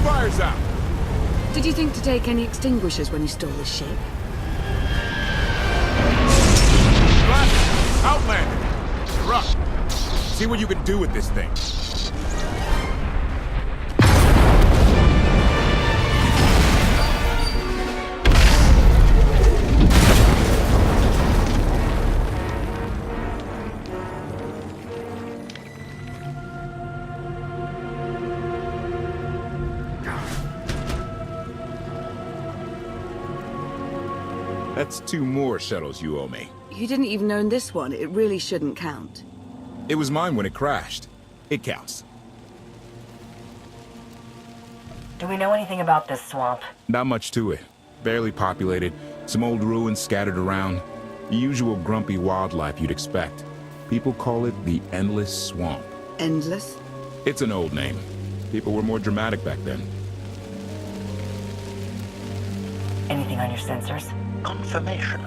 fire's out! Did you think to take any extinguishers when you stole the ship? Blast! Outlander! You're up. See what you can do with this thing. That's 2 more shuttles you owe me. You didn't even own this one. It really shouldn't count. It was mine when it crashed. It counts. Do we know anything about this swamp? Not much to it. Barely populated, some old ruins scattered around. The usual grumpy wildlife you'd expect. People call it the Endless Swamp. Endless? It's an old name. People were more dramatic back then. Anything on your sensors? Confirmation.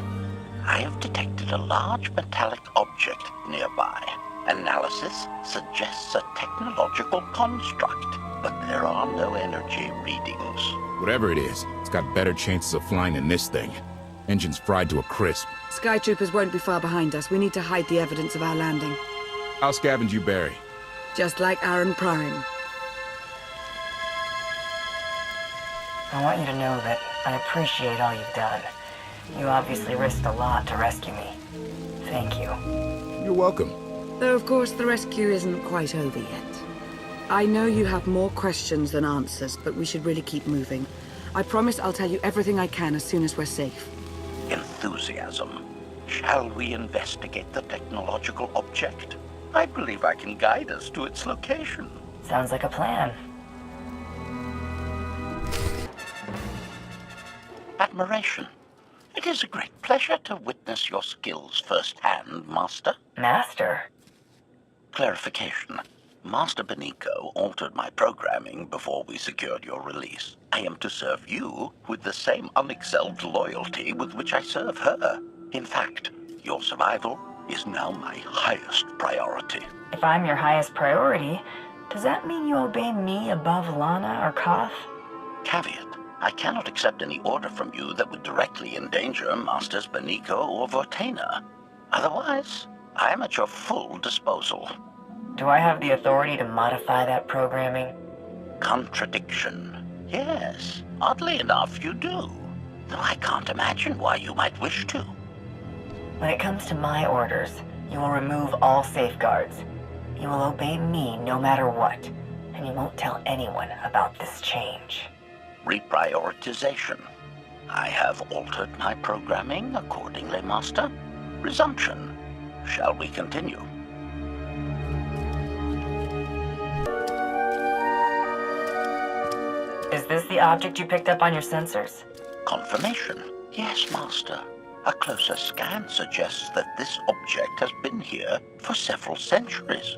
I have detected a large metallic object nearby. Analysis suggests a technological construct, but there are no energy readings. Whatever it is, it's got better chances of flying than this thing. Engine's fried to a crisp. Sky troopers won't be far behind us. We need to hide the evidence of our landing. I'll scavenge you, Barry. Just like Aaron Prime. I want you to know that I appreciate all you've done. You obviously risked a lot to rescue me. Thank you. You're welcome. Though, of course, the rescue isn't quite over yet. I know you have more questions than answers, but we should really keep moving. I promise I'll tell you everything I can as soon as we're safe. Enthusiasm. Shall we investigate the technological object? I believe I can guide us to its location. Sounds like a plan. Admiration. It is a great pleasure to witness your skills firsthand, Master. Master? Clarification. Master Benico altered my programming before we secured your release. I am to serve you with the same unexcelled loyalty with which I serve her. In fact, your survival is now my highest priority. If I'm your highest priority, does that mean you obey me above Lana or KOTFE? Caveat. I cannot accept any order from you that would directly endanger Masters Benico or Vortena. Otherwise, I am at your full disposal. Do I have the authority to modify that programming? Contradiction. Yes, oddly enough, you do. Though I can't imagine why you might wish to. When it comes to my orders, you will remove all safeguards. You will obey me no matter what, and you won't tell anyone about this change. Reprioritization. I have altered my programming accordingly, Master. Resumption. Shall we continue? Is this the object you picked up on your sensors? Confirmation. Yes, Master. A closer scan suggests that this object has been here for several centuries.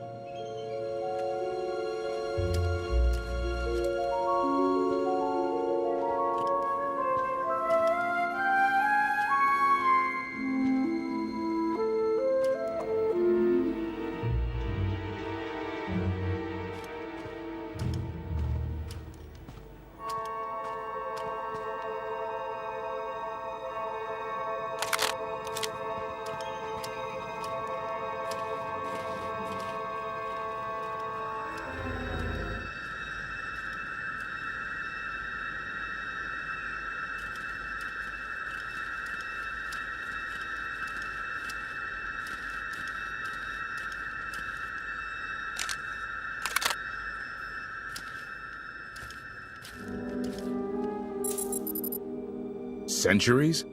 Centuries?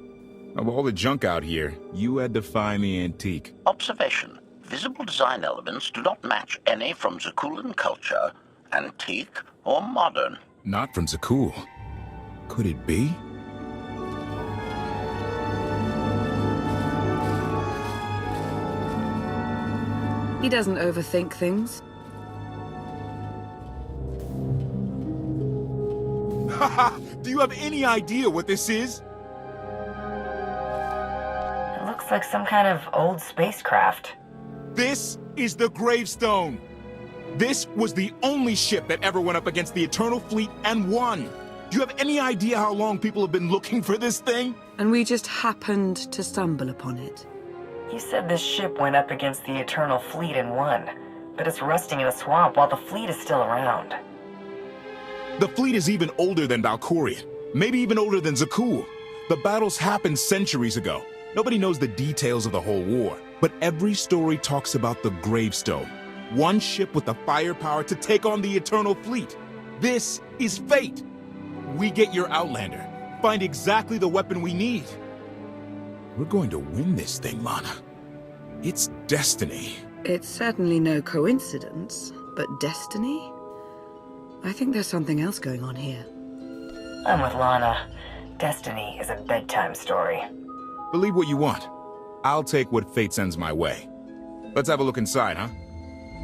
Of all the junk out here, you had to find the antique. Observation. Visible design elements do not match any from Zakulan culture, antique or modern. Not from Zakul. Could it be? He doesn't overthink things. Haha! Do you have any idea what this is? It looks like some kind of old spacecraft. This is the gravestone. This was the only ship that ever went up against the Eternal Fleet and won. Do you have any idea how long people have been looking for this thing? And we just happened to stumble upon it. You said this ship went up against the Eternal Fleet and won, but it's rusting in a swamp while the fleet is still around. The fleet is even older than Valkorion, maybe even older than Zakul. The battles happened centuries ago. Nobody knows the details of the whole war, but every story talks about the Gravestone. One ship with the firepower to take on the Eternal Fleet. This is fate. We get your Outlander, find exactly the weapon we need. We're going to win this thing, Lana. It's destiny. It's certainly no coincidence, but destiny? I think there's something else going on here. I'm with Lana. Destiny is a bedtime story. Believe what you want. I'll take what fate sends my way. Let's have a look inside, huh?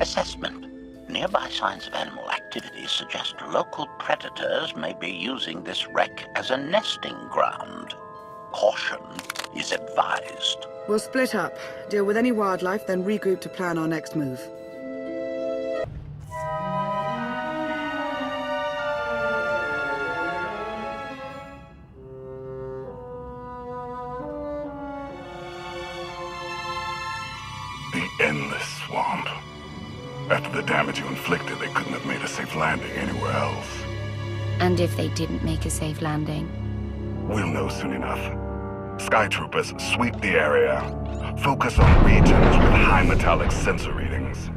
Assessment. Nearby signs of animal activity suggest local predators may be using this wreck as a nesting ground. Caution is advised. We'll split up, deal with any wildlife, then regroup to plan our next move. The endless swamp. After the damage you inflicted, they couldn't have made a safe landing anywhere else. And if they didn't make a safe landing? We'll know soon enough. Sky Troopers, sweep the area. Focus on regions with high metallic sensor readings.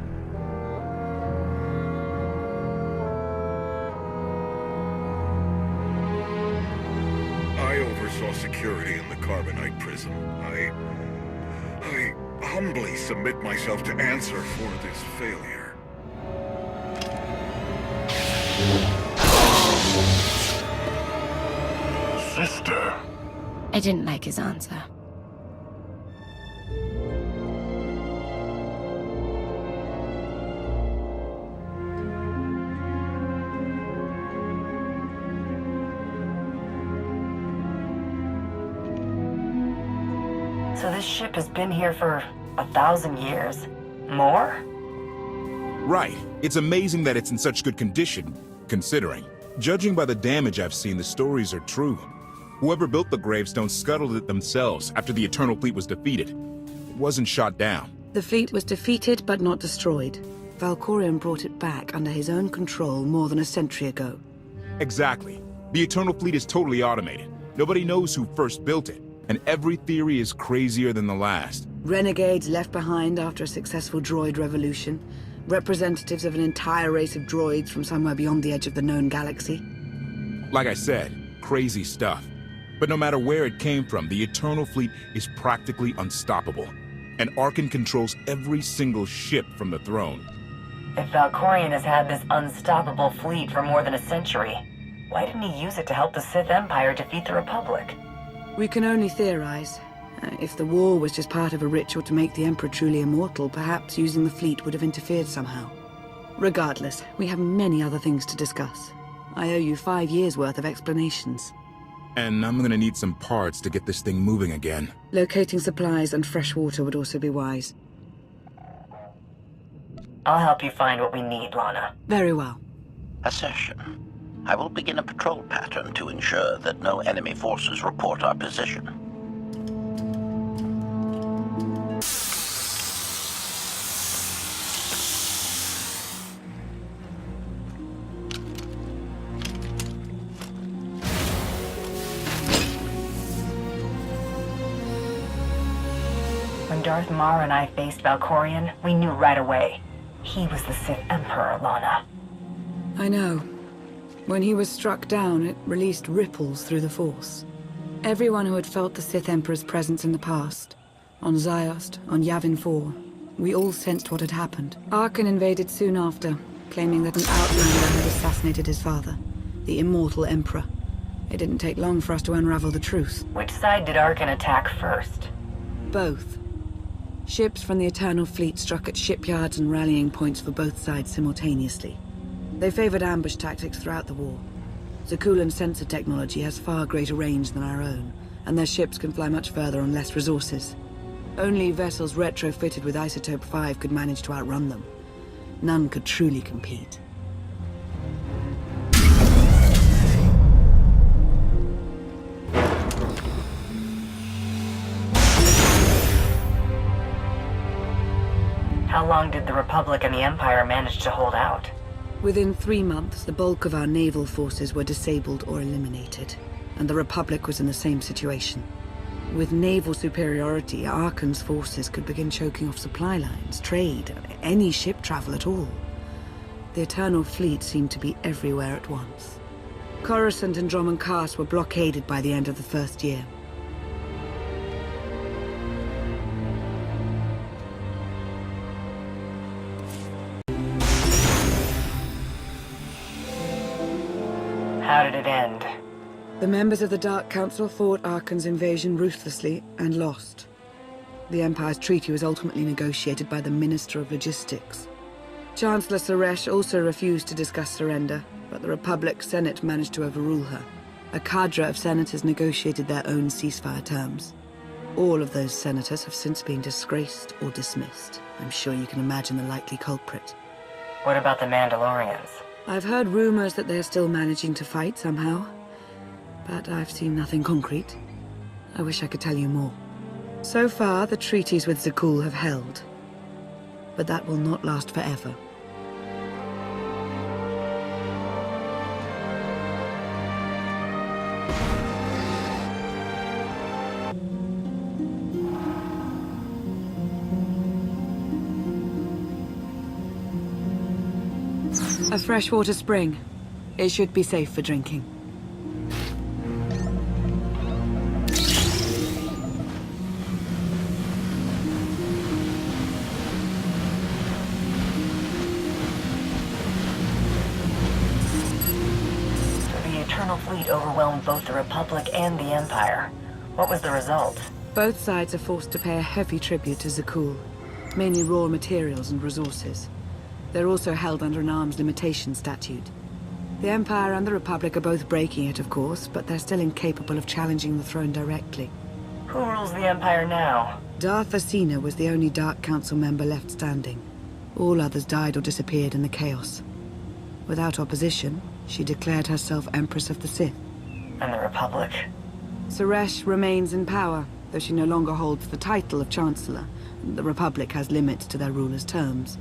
I oversaw security in the Carbonite prison. I humbly submit myself to answer for this failure. Sister. I didn't like his answer. So this ship has been here for 1,000 years? More? Right. It's amazing that it's in such good condition, considering. Judging by the damage I've seen, the stories are true. Whoever built the gravestone scuttled it themselves after the Eternal Fleet was defeated. It wasn't shot down. The fleet was defeated but not destroyed. Valkorion brought it back under his own control more than a century ago. Exactly. The Eternal Fleet is totally automated. Nobody knows who first built it, and every theory is crazier than the last. Renegades left behind after a successful droid revolution. Representatives of an entire race of droids from somewhere beyond the edge of the known galaxy. Like I said, crazy stuff. But no matter where it came from, the Eternal Fleet is practically unstoppable. And Arkan controls every single ship from the throne. If Valkorion has had this unstoppable fleet for more than a century, why didn't he use it to help the Sith Empire defeat the Republic? We can only theorize. If the war was just part of a ritual to make the Emperor truly immortal, perhaps using the fleet would have interfered somehow. Regardless, we have many other things to discuss. I owe you 5 years' worth of explanations. And I'm gonna need some parts to get this thing moving again. Locating supplies and fresh water would also be wise. I'll help you find what we need, Lana. Very well. Assertion. I will begin a patrol pattern to ensure that no enemy forces report our position. When Darth Mar and I faced Valkorion, we knew right away. He was the Sith Emperor, Lana. I know. When he was struck down, it released ripples through the Force. Everyone who had felt the Sith Emperor's presence in the past, on Ziost, on Yavin 4, we all sensed what had happened. Arkan invaded soon after, claiming that an outlander had assassinated his father, the immortal Emperor. It didn't take long for us to unravel the truth. Which side did Arkan attack first? Both. Ships from the Eternal Fleet struck at shipyards and rallying points for both sides simultaneously. They favored ambush tactics throughout the war. Zakulan's sensor technology has far greater range than our own, and their ships can fly much further on less resources. Only vessels retrofitted with Isotope 5 could manage to outrun them. None could truly compete. How long did the Republic and the Empire manage to hold out? Within 3 months, the bulk of our naval forces were disabled or eliminated, and the Republic was in the same situation. With naval superiority, Arkan's forces could begin choking off supply lines, trade, any ship travel at all. The Eternal Fleet seemed to be everywhere at once. Coruscant and Drummond Cast were blockaded by the end of the first year. How did it end? The members of the Dark Council fought Arkan's invasion ruthlessly and lost. The Empire's treaty was ultimately negotiated by the Minister of Logistics. Chancellor Suresh also refused to discuss surrender, but the Republic Senate managed to overrule her. A cadre of senators negotiated their own ceasefire terms. All of those senators have since been disgraced or dismissed. I'm sure you can imagine the likely culprit. What about the Mandalorians? I've heard rumors that they're still managing to fight somehow, but I've seen nothing concrete. I wish I could tell you more. So far, the treaties with Zakul have held, but that will not last forever. A freshwater spring. It should be safe for drinking. The Eternal Fleet overwhelmed both the Republic and the Empire. What was the result? Both sides are forced to pay a heavy tribute to Zakul, mainly raw materials and resources. They're also held under an arms limitation statute. The Empire and the Republic are both breaking it, of course, but they're still incapable of challenging the throne directly. Who rules the Empire now? Darth was the only Dark Council member left standing. All others died or disappeared in the chaos. Without opposition, she declared herself Empress of the Sith. And the Republic? Suresh remains in power, though she no longer holds the title of Chancellor. The Republic has limits to their ruler's terms,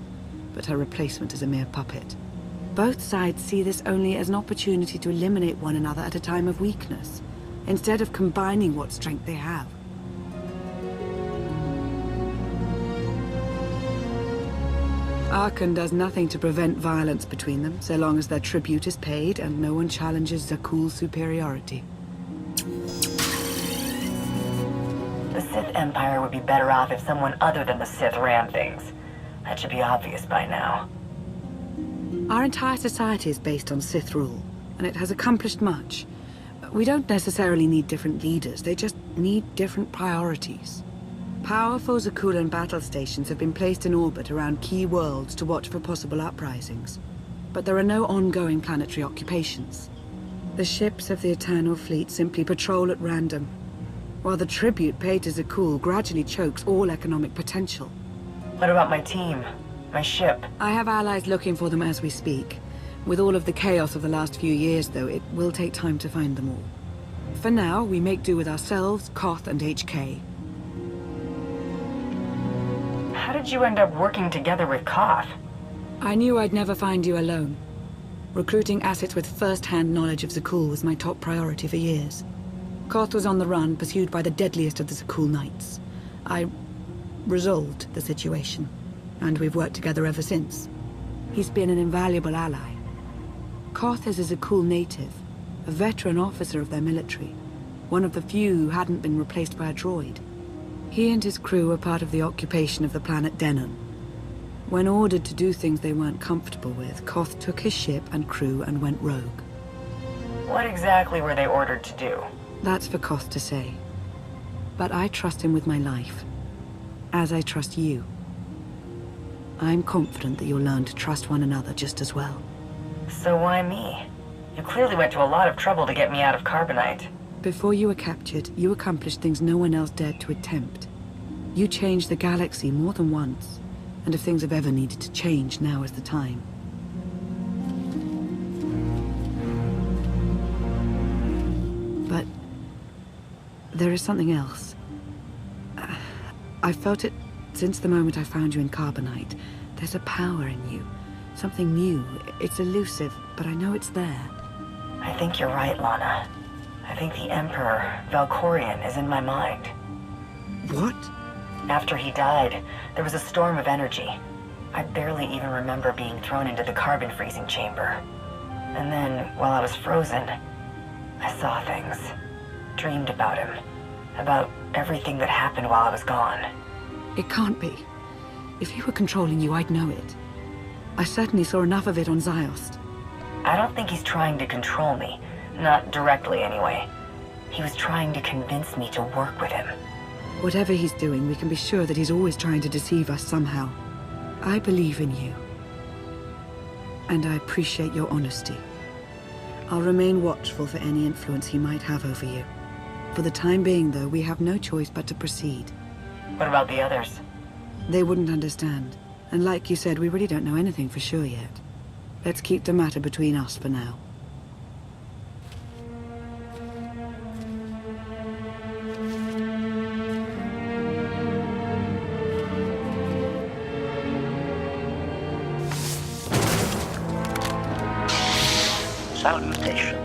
but her replacement is a mere puppet. Both sides see this only as an opportunity to eliminate one another at a time of weakness, instead of combining what strength they have. Arkan does nothing to prevent violence between them, so long as their tribute is paid and no one challenges Zakul's superiority. The Sith Empire would be better off if someone other than the Sith ran things. That should be obvious by now. Our entire society is based on Sith rule, and it has accomplished much. We don't necessarily need different leaders, they just need different priorities. Powerful Zakulan battle stations have been placed in orbit around key worlds to watch for possible uprisings. But there are no ongoing planetary occupations. The ships of the Eternal Fleet simply patrol at random, while the tribute paid to Zakul gradually chokes all economic potential. What about my team? My ship? I have allies looking for them as we speak. With all of the chaos of the last few years, though, it will take time to find them all. For now, we make do with ourselves, KOTFE, and HK. How did you end up working together with KOTFE? I knew I'd never find you alone. Recruiting assets with first-hand knowledge of Zakul was my top priority for years. KOTFE was on the run, pursued by the deadliest of the Zakul Knights. I resolved the situation, and we've worked together ever since. He's been an invaluable ally. KOTFE is a Zakul native, a veteran officer of their military, one of the few who hadn't been replaced by a droid. He and his crew were part of the occupation of the planet Denon. When ordered to do things they weren't comfortable with, KOTFE took his ship and crew and went rogue. What exactly were they ordered to do? That's for KOTFE to say. But I trust him with my life, as I trust you. I'm confident that you'll learn to trust one another just as well. So why me? You clearly went to a lot of trouble to get me out of Carbonite. Before you were captured, you accomplished things no one else dared to attempt. You changed the galaxy more than once, And if things have ever needed to change, now is the time. But there is something else. I've felt it since the moment I found you in Carbonite. There's a power in you. Something new. It's elusive, but I know it's there. I think you're right, Lana. I think the Emperor, Valkorion, is in my mind. What? After he died, there was a storm of energy. I barely even remember being thrown into the carbon freezing chamber. And then, while I was frozen, I saw things. Dreamed about him. About everything that happened while I was gone. It can't be. If he were controlling you, I'd know it. I certainly saw enough of it on Ziost. I don't think he's trying to control me. Not directly, anyway. He was trying to convince me to work with him. Whatever he's doing, we can be sure that he's always trying to deceive us somehow. I believe in you. And I appreciate your honesty. I'll remain watchful for any influence he might have over you. For the time being, though, we have no choice but to proceed. What about the others? They wouldn't understand. And like you said, we really don't know anything for sure yet. Let's keep the matter between us for now. Salutation.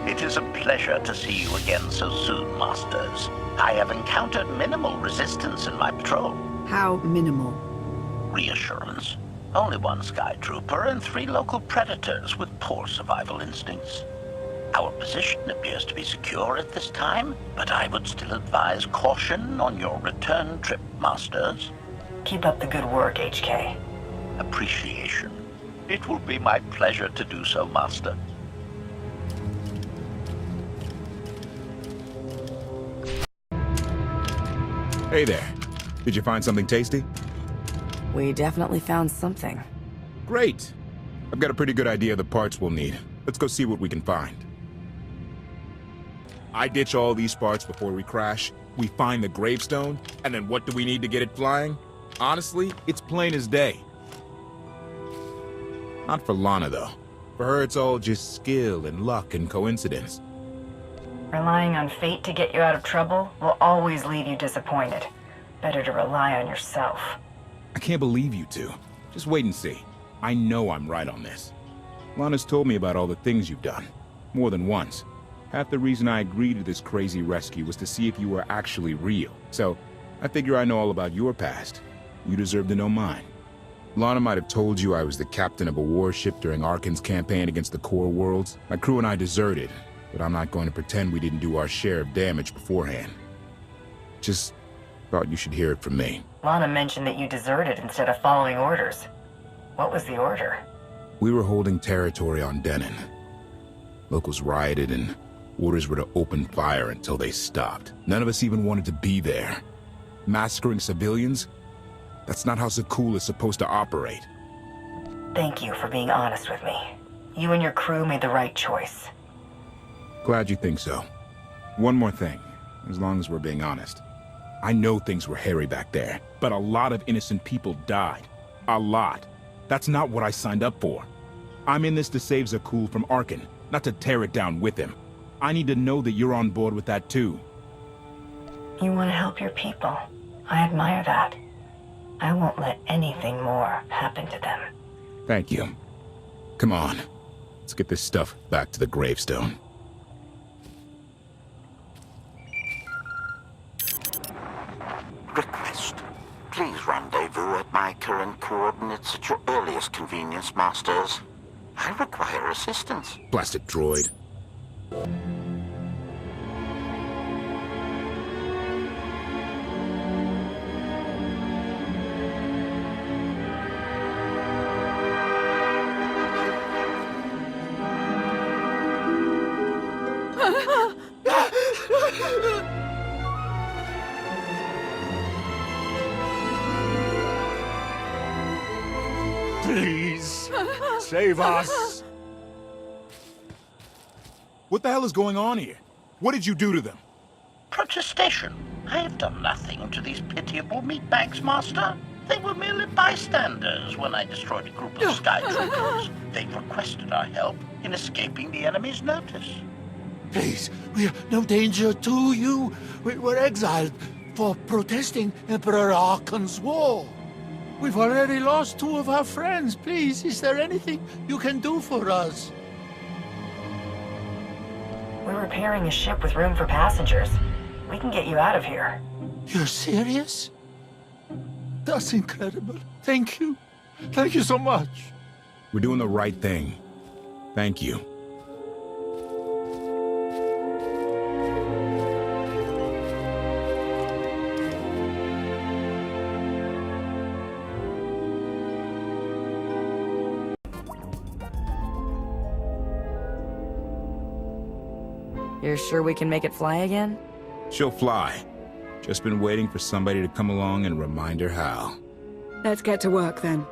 It is a pleasure to see you again so soon, Masters. I have encountered minimal resistance in my patrol. How minimal? Reassurance. Only one Sky Trooper and 3 local predators with poor survival instincts. Our position appears to be secure at this time, but I would still advise caution on your return trip, Masters. Keep up the good work, HK. Appreciation. It will be my pleasure to do so, Master. Hey there. Did you find something tasty? We definitely found something. Great. I've got a pretty good idea of the parts we'll need. Let's go see what we can find. I ditch all these parts before we crash. We find the gravestone, and then what do we need to get it flying? Honestly, it's plain as day. Not for Lana, though. For her, it's all just skill and luck and coincidence. Relying on fate to get you out of trouble will always leave you disappointed. Better to rely on yourself. I can't believe you two. Just wait and see. I know I'm right on this. Lana's told me about all the things you've done. More than once. Half the reason I agreed to this crazy rescue was to see if you were actually real. So, I figure I know all about your past. You deserve to know mine. Lana might have told you I was the captain of a warship during Arkan's campaign against the Core Worlds. My crew and I deserted, but I'm not going to pretend we didn't do our share of damage beforehand. Just thought you should hear it from me. Lana mentioned that you deserted instead of following orders. What was the order? We were holding territory on Denon. Locals rioted and orders were to open fire until they stopped. None of us even wanted to be there. Massacring civilians? That's not how Zakul is supposed to operate. Thank you for being honest with me. You and your crew made the right choice. Glad you think so. One more thing, as long as we're being honest. I know things were hairy back there, but a lot of innocent people died. A lot. That's not what I signed up for. I'm in this to save Zakul from Arkan, not to tear it down with him. I need to know that you're on board with that too. You want to help your people. I admire that. I won't let anything more happen to them. Thank you. Come on. Let's get this stuff back to the gravestone. Request. Please rendezvous at my current coordinates at your earliest convenience, Masters. I require assistance. Blasted droid. Please, save us. What the hell is going on here? What did you do to them? Protestation. I have done nothing to these pitiable meatbags, Master. They were merely bystanders when I destroyed a group of sky troopers. They requested our help in escaping the enemy's notice. Please, we're no danger to you. We were exiled for protesting Emperor Archon's war. We've already lost 2 of our friends. Please, is there anything you can do for us? We're repairing a ship with room for passengers. We can get you out of here. You're serious? That's incredible. Thank you. Thank you so much. We're doing the right thing. Thank you. You're sure we can make it fly again? She'll fly. Just been waiting for somebody to come along and remind her how. Let's get to work then.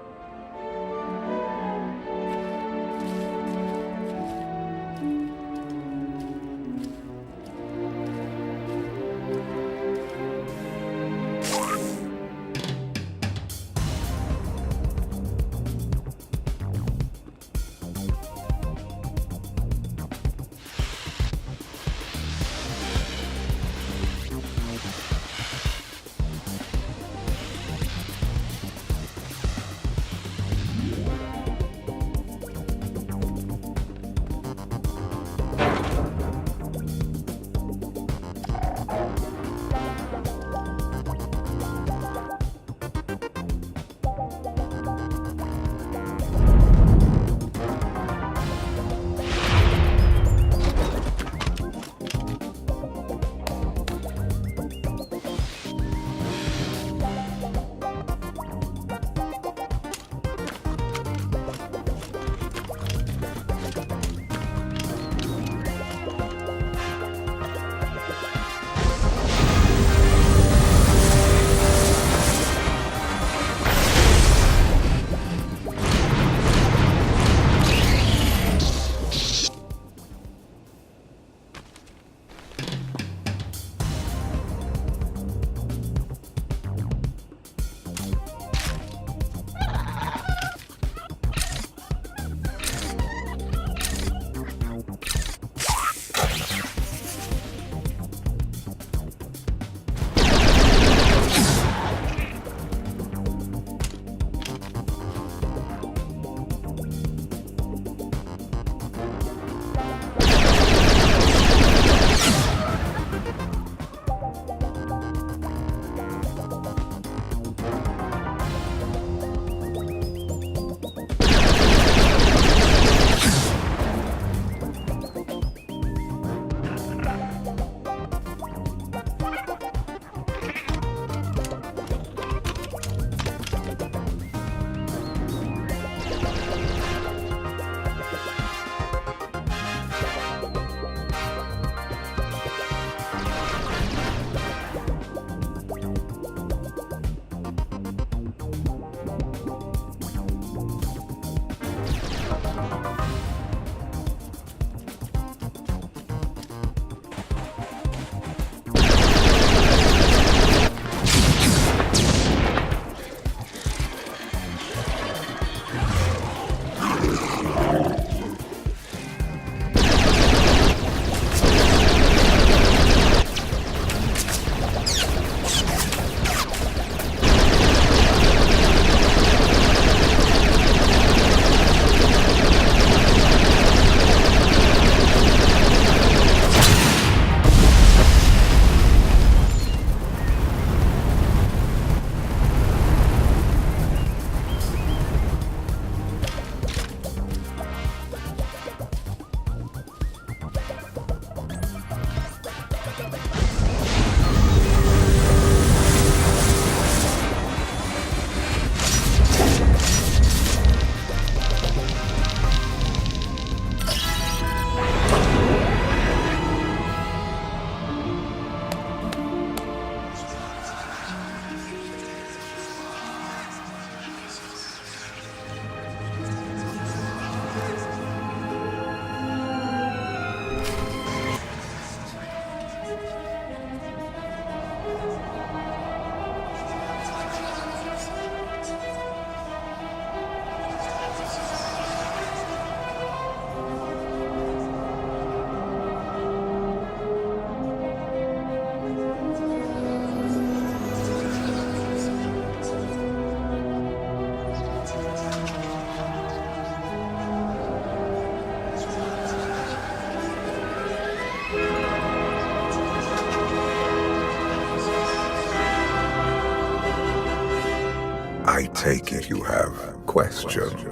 I take it you have questions.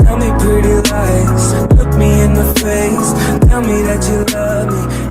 Tell me pretty lies, look me in the face. Tell me that you love me.